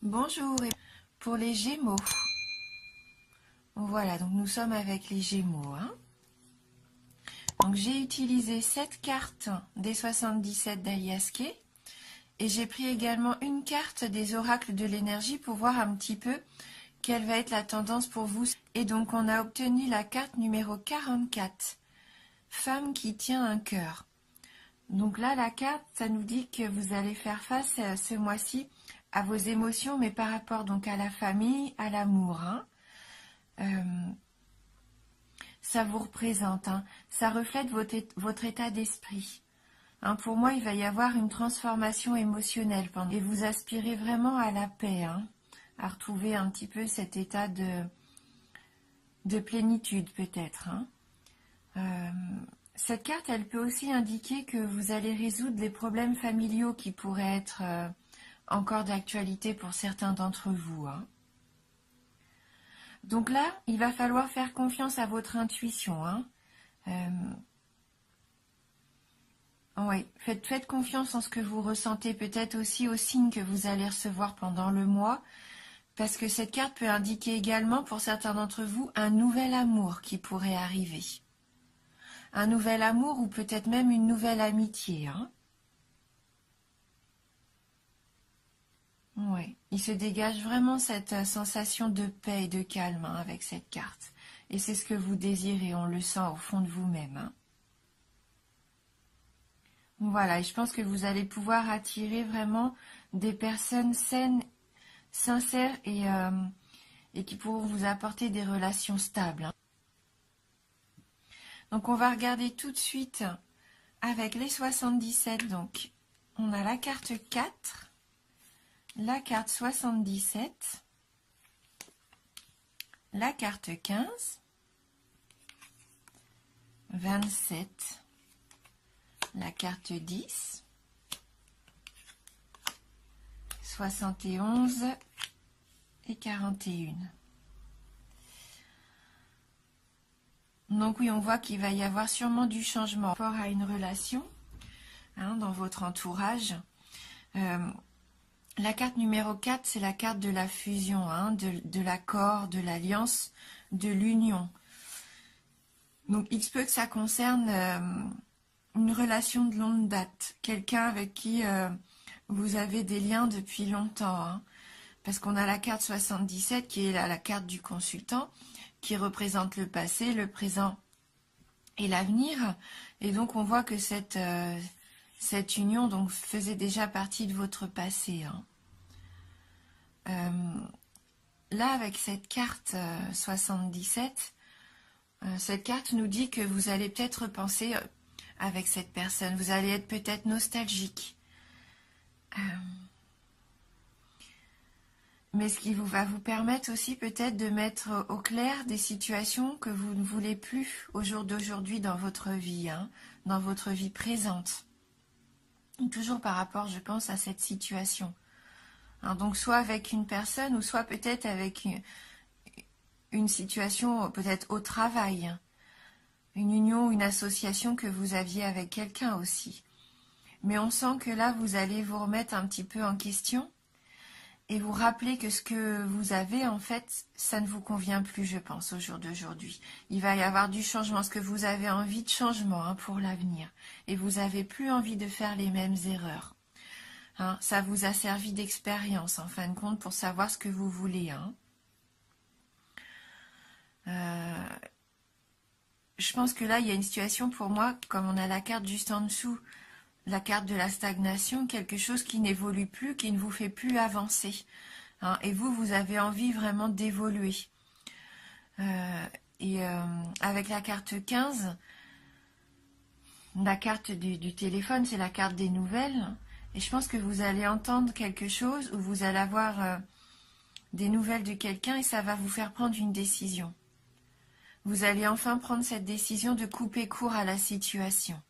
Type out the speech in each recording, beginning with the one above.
Bonjour, et pour les Gémeaux. Voilà, donc nous sommes avec les Gémeaux. Donc j'ai utilisé cette carte des 77 d'Alias Kay et j'ai pris également une carte des oracles de l'énergie pour voir un petit peu quelle va être la tendance pour vous. Et donc on a obtenu la carte numéro 44, femme qui tient un cœur. Donc là, la carte, ça nous dit que vous allez faire face ce mois-ci à vos émotions, mais par rapport donc à la famille, à l'amour. Ça vous représente, ça reflète votre état d'esprit. Pour moi, il va y avoir une transformation émotionnelle et vous aspirez vraiment à la paix, à retrouver un petit peu cet état de plénitude peut-être. Cette carte, elle peut aussi indiquer que vous allez résoudre les problèmes familiaux qui pourraient être encore d'actualité pour certains d'entre vous. Donc là, il va falloir faire confiance à votre intuition. Oui, faites confiance en ce que vous ressentez, peut-être aussi aux signes que vous allez recevoir pendant le mois, parce que cette carte peut indiquer également, pour certains d'entre vous, un nouvel amour qui pourrait arriver. Un nouvel amour ou peut-être même une nouvelle amitié. Oui, il se dégage vraiment cette sensation de paix et de calme avec cette carte. Et c'est ce que vous désirez, on le sent au fond de vous-même. Voilà, et je pense que vous allez pouvoir attirer vraiment des personnes saines, sincères et qui pourront vous apporter des relations stables. Donc on va regarder tout de suite avec les 77. Donc on a la carte 4, la carte 77, la carte 15, 27, la carte 10, 71 et 41. Donc oui, on voit qu'il va y avoir sûrement du changement par rapport à une relation dans votre entourage. La carte numéro 4, c'est la carte de la fusion, de l'accord, de l'alliance, de l'union. Donc il se peut que ça concerne une relation de longue date, quelqu'un avec qui vous avez des liens depuis longtemps. Parce qu'on a la carte 77 qui est la carte du consultant, qui représente le passé, le présent et l'avenir. Et donc on voit que cette union donc faisait déjà partie de votre passé. Là, avec cette carte 77, cette carte nous dit que vous allez peut-être penser avec cette personne. Vous allez être peut-être nostalgique. Mais ce qui va vous permettre aussi peut-être de mettre au clair des situations que vous ne voulez plus au jour d'aujourd'hui dans votre vie, dans votre vie présente. Toujours par rapport, je pense, à cette situation. Donc soit avec une personne ou soit peut-être avec une situation peut-être au travail, une union, une association que vous aviez avec quelqu'un aussi. Mais on sent que là, vous allez vous remettre un petit peu en question et vous rappeler que ce que vous avez, en fait, ça ne vous convient plus, je pense, au jour d'aujourd'hui. Il va y avoir du changement, parce que vous avez envie de changement pour l'avenir. Et vous n'avez plus envie de faire les mêmes erreurs. Ça vous a servi d'expérience, en fin de compte, pour savoir ce que vous voulez. Je pense que là, il y a une situation pour moi, comme on a la carte juste en dessous, la carte de la stagnation, quelque chose qui n'évolue plus, qui ne vous fait plus avancer. Et vous avez envie vraiment d'évoluer. Avec la carte 15, la carte du téléphone, c'est la carte des nouvelles. Et je pense que vous allez entendre quelque chose ou vous allez avoir des nouvelles de quelqu'un et ça va vous faire prendre une décision. Vous allez enfin prendre cette décision de couper court à la situation.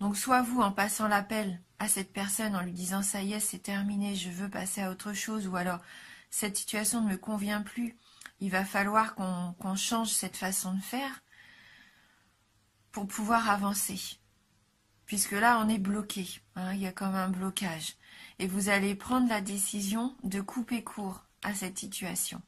Donc soit vous, en passant l'appel à cette personne, en lui disant « ça y est, c'est terminé, je veux passer à autre chose » ou alors « cette situation ne me convient plus, il va falloir qu'on change cette façon de faire pour pouvoir avancer. » Puisque là, on est bloqué, il y a comme un blocage. et vous allez prendre la décision de couper court à cette situation.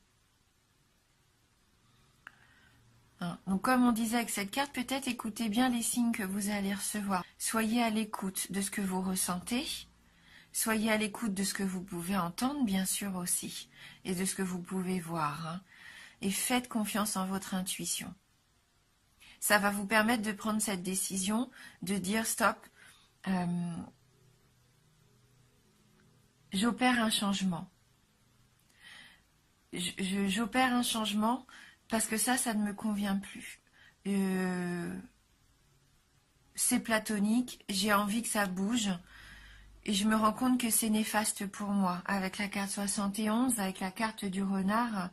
Donc comme on disait avec cette carte, peut-être écoutez bien les signes que vous allez recevoir. Soyez à l'écoute de ce que vous ressentez, soyez à l'écoute de ce que vous pouvez entendre, bien sûr aussi, et de ce que vous pouvez voir. Et faites confiance en votre intuition. Ça va vous permettre de prendre cette décision, de dire stop, j'opère un changement. J'opère un changement parce que ça ne me convient plus. C'est platonique, j'ai envie que ça bouge et je me rends compte que c'est néfaste pour moi. Avec la carte 71, avec la carte du renard,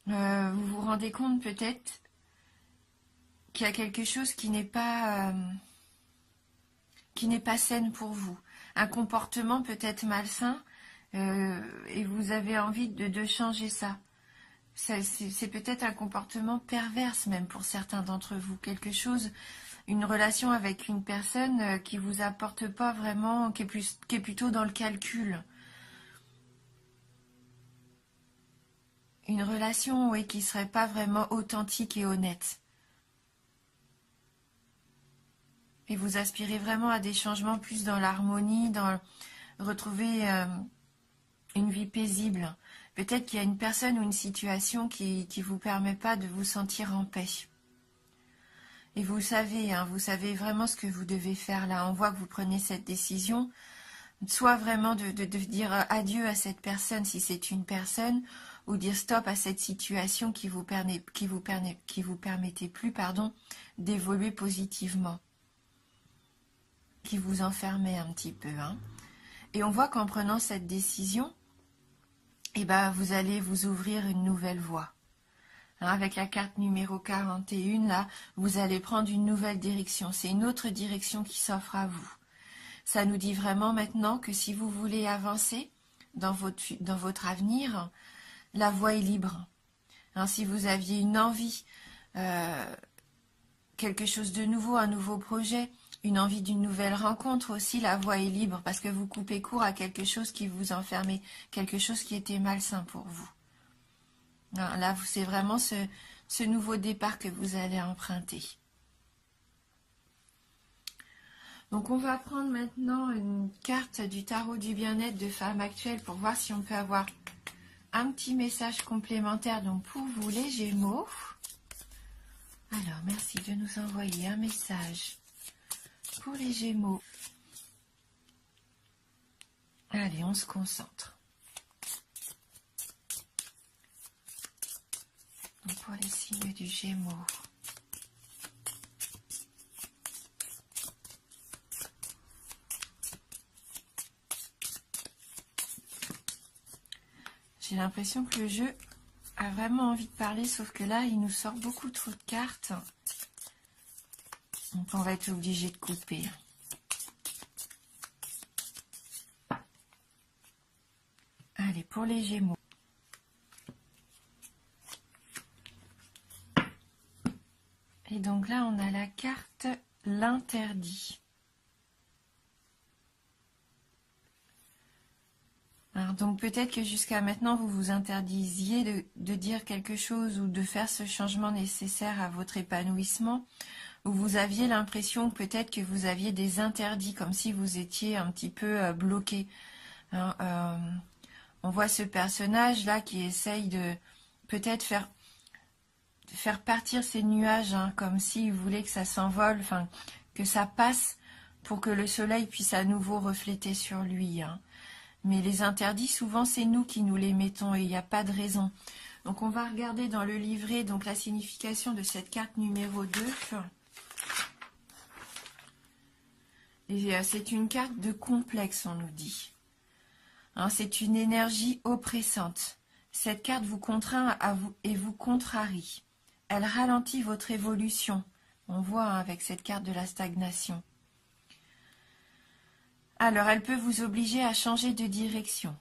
vous vous rendez compte peut-être qu'il y a quelque chose qui n'est pas saine pour vous. Un comportement peut-être malsain et vous avez envie de changer ça. C'est peut-être un comportement perverse même pour certains d'entre vous. Quelque chose, une relation avec une personne qui vous apporte pas vraiment, qui est plutôt dans le calcul. Une relation, oui, qui serait pas vraiment authentique et honnête. Et vous aspirez vraiment à des changements plus dans l'harmonie, dans retrouver une vie paisible. Peut-être qu'il y a une personne ou une situation qui ne vous permet pas de vous sentir en paix. Et vous savez vraiment ce que vous devez faire là. On voit que vous prenez cette décision, soit vraiment de dire adieu à cette personne si c'est une personne, ou dire stop à cette situation qui vous permettait plus, d'évoluer positivement, qui vous enfermait un petit peu. Et on voit qu'en prenant cette décision, vous allez vous ouvrir une nouvelle voie. Avec la carte numéro 41, là, vous allez prendre une nouvelle direction. C'est une autre direction qui s'offre à vous. Ça nous dit vraiment maintenant que si vous voulez avancer dans votre avenir, la voie est libre. Si vous aviez une envie, quelque chose de nouveau, un nouveau projet, une envie d'une nouvelle rencontre aussi, la voie est libre parce que vous coupez court à quelque chose qui vous enfermait, quelque chose qui était malsain pour vous. Là, c'est vraiment ce nouveau départ que vous allez emprunter. Donc, on va prendre maintenant une carte du tarot du bien-être de Femme Actuelle pour voir si on peut avoir un petit message complémentaire donc pour vous, les Gémeaux. Alors, merci de nous envoyer un message pour les Gémeaux. Allez, on se concentre. Donc pour les signes du Gémeaux. J'ai l'impression que le jeu a vraiment envie de parler, sauf que là, il nous sort beaucoup trop de cartes. Donc on va être obligé de couper. Allez, pour les Gémeaux. Et donc là, on a la carte l'interdit. Alors donc peut-être que jusqu'à maintenant, vous vous interdisiez de dire quelque chose ou de faire ce changement nécessaire à votre épanouissement, ou vous aviez l'impression peut-être que vous aviez des interdits, comme si vous étiez un petit peu bloqué. On voit ce personnage-là qui essaye de peut-être faire partir ces nuages, comme s'il voulait que ça s'envole, que ça passe pour que le soleil puisse à nouveau refléter sur lui. Mais les interdits, souvent, c'est nous qui nous les mettons et il n'y a pas de raison. Donc, on va regarder dans le livret donc la signification de cette carte numéro 2. Et c'est une carte de complexe, on nous dit. C'est une énergie oppressante. Cette carte vous contraint et vous contrarie. Elle ralentit votre évolution. On voit avec cette carte de la stagnation. Alors, elle peut vous obliger à changer de direction.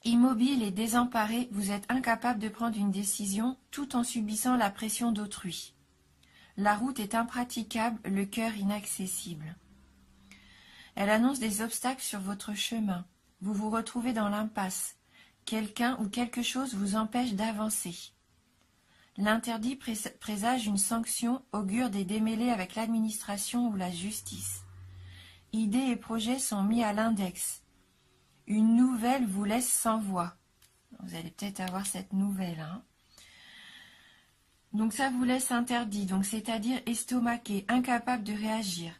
Immobile et désemparé, vous êtes incapable de prendre une décision tout en subissant la pression d'autrui. La route est impraticable, le cœur inaccessible. Elle annonce des obstacles sur votre chemin. Vous vous retrouvez dans l'impasse. Quelqu'un ou quelque chose vous empêche d'avancer. L'interdit présage une sanction, augure des démêlés avec l'administration ou la justice. Idées et projets sont mis à l'index. Une nouvelle vous laisse sans voix. Vous allez peut-être avoir cette nouvelle. Hein. Donc ça vous laisse interdit, donc c'est-à-dire estomaqué, incapable de réagir.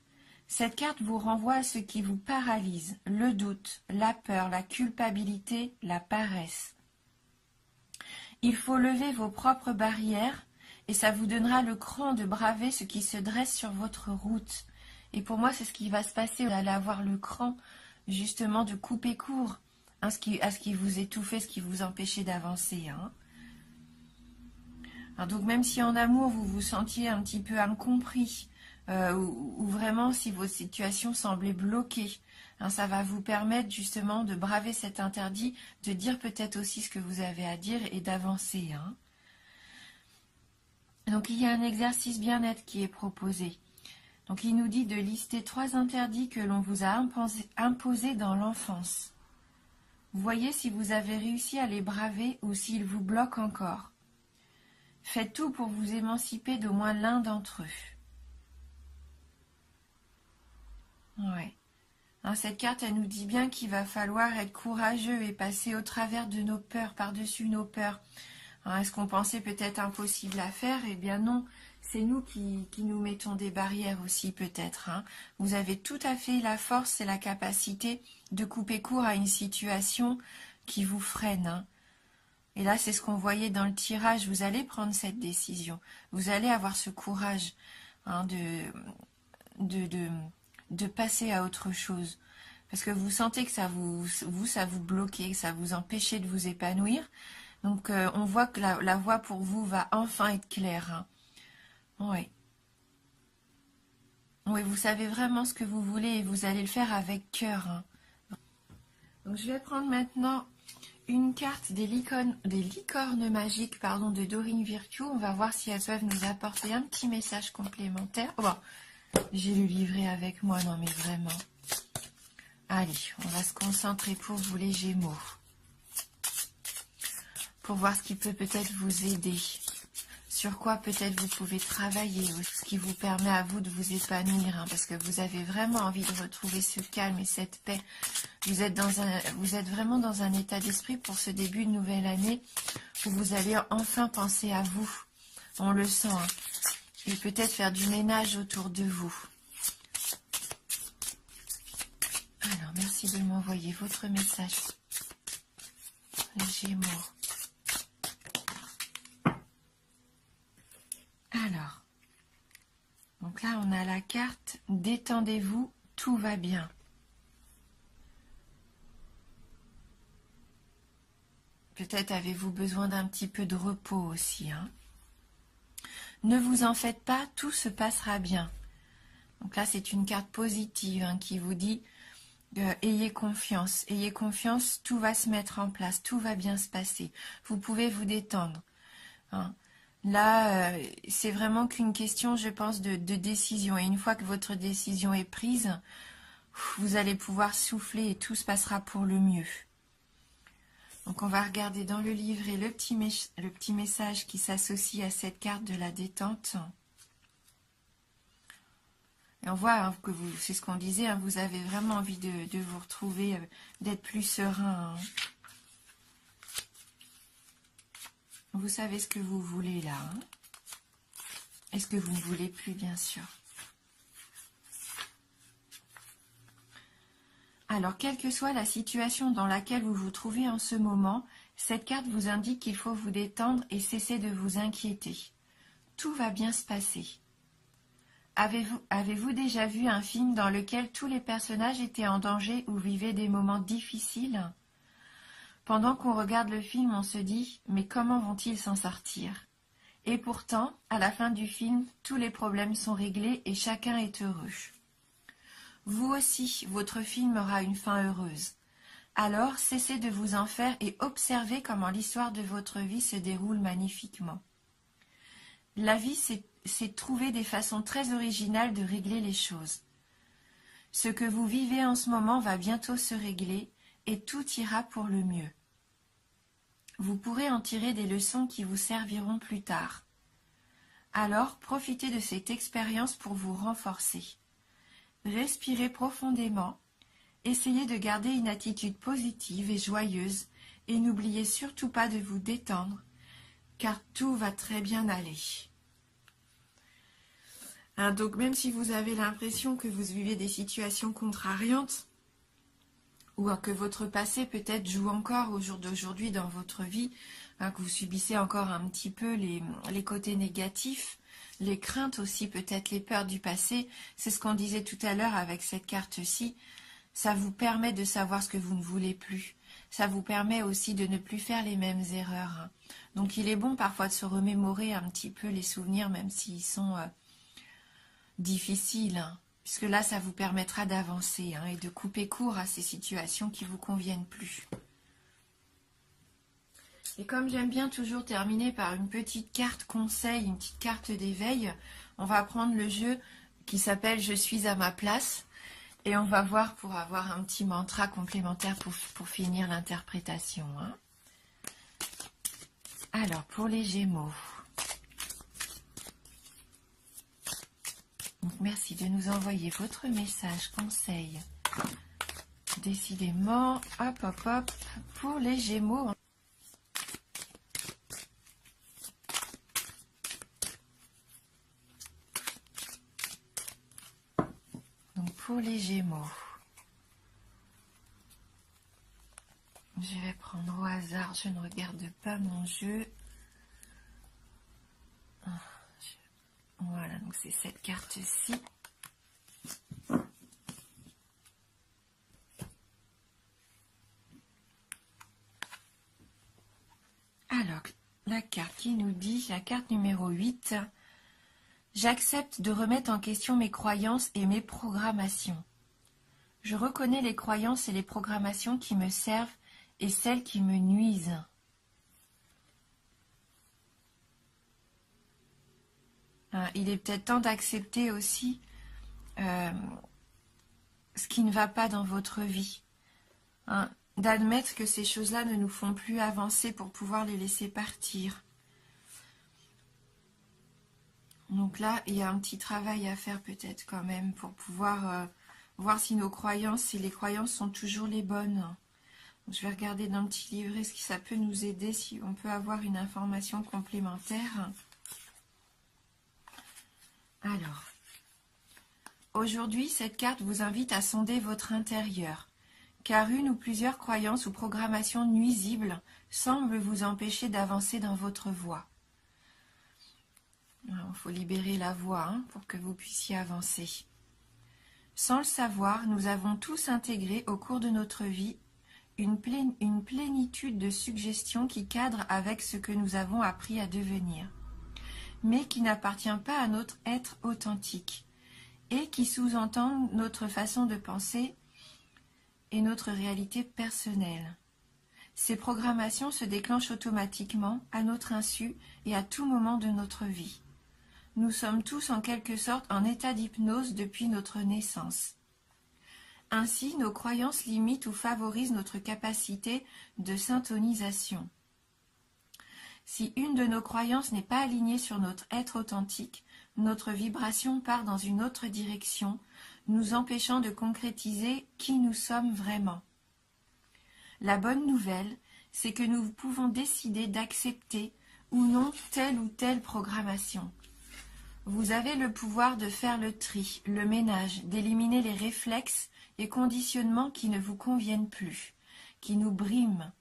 Cette carte vous renvoie à ce qui vous paralyse, le doute, la peur, la culpabilité, la paresse. Il faut lever vos propres barrières et ça vous donnera le cran de braver ce qui se dresse sur votre route. Et pour moi, c'est ce qui va se passer. Vous allez avoir le cran, justement, de couper court à ce qui vous étouffait, ce qui vous empêchait d'avancer. Hein. Alors donc, même si en amour, vous vous sentiez un petit peu incompris, ou vraiment si votre situation semblait bloquée, hein, ça va vous permettre justement de braver cet interdit, de dire peut-être aussi ce que vous avez à dire et d'avancer. Hein. Donc il y a un exercice bien-être qui est proposé. Donc il nous dit de lister 3 interdits que l'on vous a imposés dans l'enfance. Voyez si vous avez réussi à les braver ou s'ils vous bloquent encore. Faites tout pour vous émanciper d'au moins l'un d'entre eux. Ouais. Hein, cette carte, elle nous dit bien qu'il va falloir être courageux et passer au travers de nos peurs, par-dessus nos peurs. Hein, est-ce qu'on pensait peut-être impossible à faire? Eh bien non, c'est nous qui nous mettons des barrières aussi peut-être. Hein. Vous avez tout à fait la force et la capacité de couper court à une situation qui vous freine. Hein. Et là, c'est ce qu'on voyait dans le tirage. Vous allez prendre cette décision. Vous allez avoir ce courage hein, de passer à autre chose. Parce que vous sentez que ça vous bloquait, que ça vous empêchait de vous épanouir. Donc, on voit que la voie pour vous va enfin être claire. Hein. Oui. Oui, vous savez vraiment ce que vous voulez et vous allez le faire avec cœur. Hein. Donc, je vais prendre maintenant une carte des licornes magiques de Dorine Virtue. On va voir si elles peuvent nous apporter un petit message complémentaire. Oh, bon, j'ai le livret avec moi, non mais vraiment. Allez, on va se concentrer pour vous les Gémeaux. Pour voir ce qui peut peut-être vous aider. Sur quoi peut-être vous pouvez travailler, ce qui vous permet à vous de vous épanouir, hein, parce que vous avez vraiment envie de retrouver ce calme et cette paix. Vous êtes vraiment dans un état d'esprit pour ce début de nouvelle année où vous allez enfin penser à vous. On le sent. Hein, et peut-être faire du ménage autour de vous. Alors, merci de m'envoyer votre message. Les Gémeaux. Alors, donc là, on a la carte « Détendez-vous, tout va bien ». Peut-être avez-vous besoin d'un petit peu de repos aussi. Hein. Ne vous en faites pas, tout se passera bien. Donc là, c'est une carte positive hein, qui vous dit ayez confiance, tout va se mettre en place, tout va bien se passer. Vous pouvez vous détendre. Hein. Là, c'est vraiment qu'une question, je pense, de décision. Et une fois que votre décision est prise, vous allez pouvoir souffler et tout se passera pour le mieux. Donc, on va regarder dans le livret le petit message qui s'associe à cette carte de la détente. Et on voit hein, que c'est ce qu'on disait, hein, vous avez vraiment envie de vous retrouver, d'être plus serein. Hein. Vous savez ce que vous voulez là. Hein. Et ce que vous ne voulez plus, bien sûr. Alors, quelle que soit la situation dans laquelle vous vous trouvez en ce moment, cette carte vous indique qu'il faut vous détendre et cesser de vous inquiéter. Tout va bien se passer. Avez-vous déjà vu un film dans lequel tous les personnages étaient en danger ou vivaient des moments difficiles ? Pendant qu'on regarde le film, on se dit « Mais comment vont-ils s'en sortir ?» Et pourtant, à la fin du film, tous les problèmes sont réglés et chacun est heureux. Vous aussi, votre film aura une fin heureuse. Alors, cessez de vous en faire et observez comment l'histoire de votre vie se déroule magnifiquement. La vie, c'est trouver des façons très originales de régler les choses. Ce que vous vivez en ce moment va bientôt se régler et tout ira pour le mieux. Vous pourrez en tirer des leçons qui vous serviront plus tard. Alors, profitez de cette expérience pour vous renforcer. Respirez profondément, essayez de garder une attitude positive et joyeuse et n'oubliez surtout pas de vous détendre, car tout va très bien aller. Hein, donc même si vous avez l'impression que vous vivez des situations contrariantes, ou que votre passé peut-être joue encore au jour d'aujourd'hui dans votre vie, hein, que vous subissez encore un petit peu les côtés négatifs, les craintes aussi, peut-être les peurs du passé, c'est ce qu'on disait tout à l'heure avec cette carte-ci, ça vous permet de savoir ce que vous ne voulez plus. Ça vous permet aussi de ne plus faire les mêmes erreurs. Hein. Donc il est bon parfois de se remémorer un petit peu les souvenirs, même s'ils sont difficiles, hein, puisque là ça vous permettra d'avancer hein, et de couper court à ces situations qui ne vous conviennent plus. Et comme j'aime bien toujours terminer par une petite carte conseil, une petite carte d'éveil, on va prendre le jeu qui s'appelle « Je suis à ma place » et on va voir pour avoir un petit mantra complémentaire pour finir l'interprétation. Hein. Alors, pour les Gémeaux. Donc, merci de nous envoyer votre message conseil. Décidément, hop, hop, hop, pour les Gémeaux. Donc, pour les Gémeaux, je vais prendre au hasard, je ne regarde pas mon jeu. Voilà, donc c'est cette carte-ci. Alors, la carte qui nous dit, la carte numéro 8, j'accepte de remettre en question mes croyances et mes programmations. Je reconnais les croyances et les programmations qui me servent et celles qui me nuisent. Il est peut-être temps d'accepter aussi ce qui ne va pas dans votre vie. D'admettre que ces choses-là ne nous font plus avancer pour pouvoir les laisser partir. Donc là, il y a un petit travail à faire peut-être quand même pour pouvoir voir si nos croyances, si les croyances sont toujours les bonnes. Donc, je vais regarder dans le petit livret ce qui ça peut nous aider, si on peut avoir une information complémentaire. Alors, aujourd'hui, cette carte vous invite à sonder votre intérieur, car une ou plusieurs croyances ou programmations nuisibles semblent vous empêcher d'avancer dans votre voie. Il faut libérer la voie pour que vous puissiez avancer. Sans le savoir, nous avons tous intégré au cours de notre vie une plénitude de suggestions qui cadrent avec ce que nous avons appris à devenir, mais qui n'appartient pas à notre être authentique et qui sous-entendent notre façon de penser et notre réalité personnelle. Ces programmations se déclenchent automatiquement, à notre insu et à tout moment de notre vie. Nous sommes tous en quelque sorte en état d'hypnose depuis notre naissance. Ainsi, nos croyances limitent ou favorisent notre capacité de syntonisation. Si une de nos croyances n'est pas alignée sur notre être authentique, notre vibration part dans une autre direction, nous empêchant de concrétiser qui nous sommes vraiment. La bonne nouvelle, c'est que nous pouvons décider d'accepter ou non telle ou telle programmation. Vous avez le pouvoir de faire le tri, le ménage, d'éliminer les réflexes et conditionnements qui ne vous conviennent plus, qui nous briment,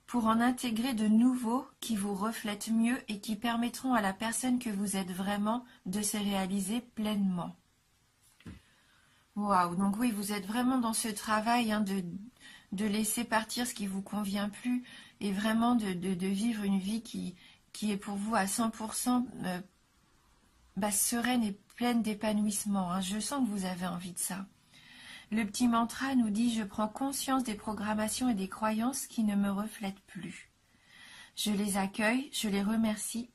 pour en intégrer de nouveaux qui vous reflètent mieux et qui permettront à la personne que vous êtes vraiment de se réaliser pleinement. Waouh, donc oui, vous êtes vraiment dans ce travail de laisser partir ce qui ne vous convient plus et vraiment de vivre une vie qui est pour vous à 100% sereine et pleine d'épanouissement. Je sens que vous avez envie de ça. Le petit mantra nous dit « Je prends conscience des programmations et des croyances qui ne me reflètent plus. Je les accueille, je les remercie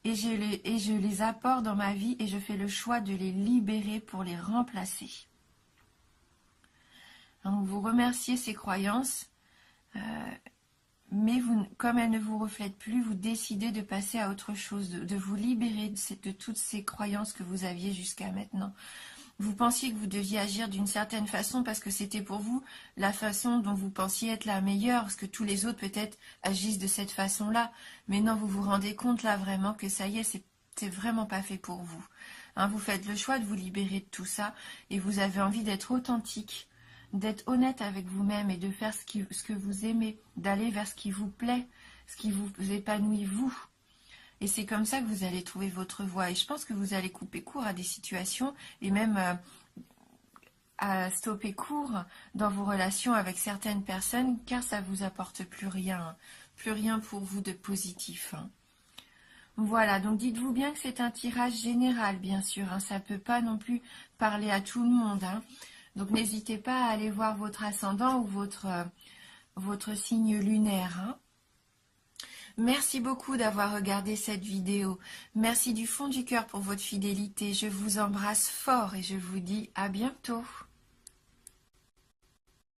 et je les apporte dans ma vie et je fais le choix de les libérer pour les remplacer. Donc vous remerciez ces croyances, mais vous, comme elles ne vous reflètent plus, vous décidez de passer à autre chose, de vous libérer de toutes ces croyances que vous aviez jusqu'à maintenant. Vous pensiez que vous deviez agir d'une certaine façon parce que c'était pour vous la façon dont vous pensiez être la meilleure, parce que tous les autres peut-être agissent de cette façon-là. Mais non, vous vous rendez compte là vraiment que ça y est, c'est vraiment pas fait pour vous. Hein, vous faites le choix de vous libérer de tout ça et vous avez envie d'être authentique, d'être honnête avec vous-même et de faire ce que vous aimez, d'aller vers ce qui vous plaît, ce qui vous épanouit vous. Et c'est comme ça que vous allez trouver votre voie. Et je pense que vous allez couper court à des situations et même à stopper court dans vos relations avec certaines personnes car ça ne vous apporte plus rien pour vous de positif. Voilà, donc dites-vous bien que c'est un tirage général, bien sûr. Ça ne peut pas non plus parler à tout le monde. Donc n'hésitez pas à aller voir votre ascendant ou votre signe lunaire. Merci beaucoup d'avoir regardé cette vidéo. Merci du fond du cœur pour votre fidélité. Je vous embrasse fort et je vous dis à bientôt.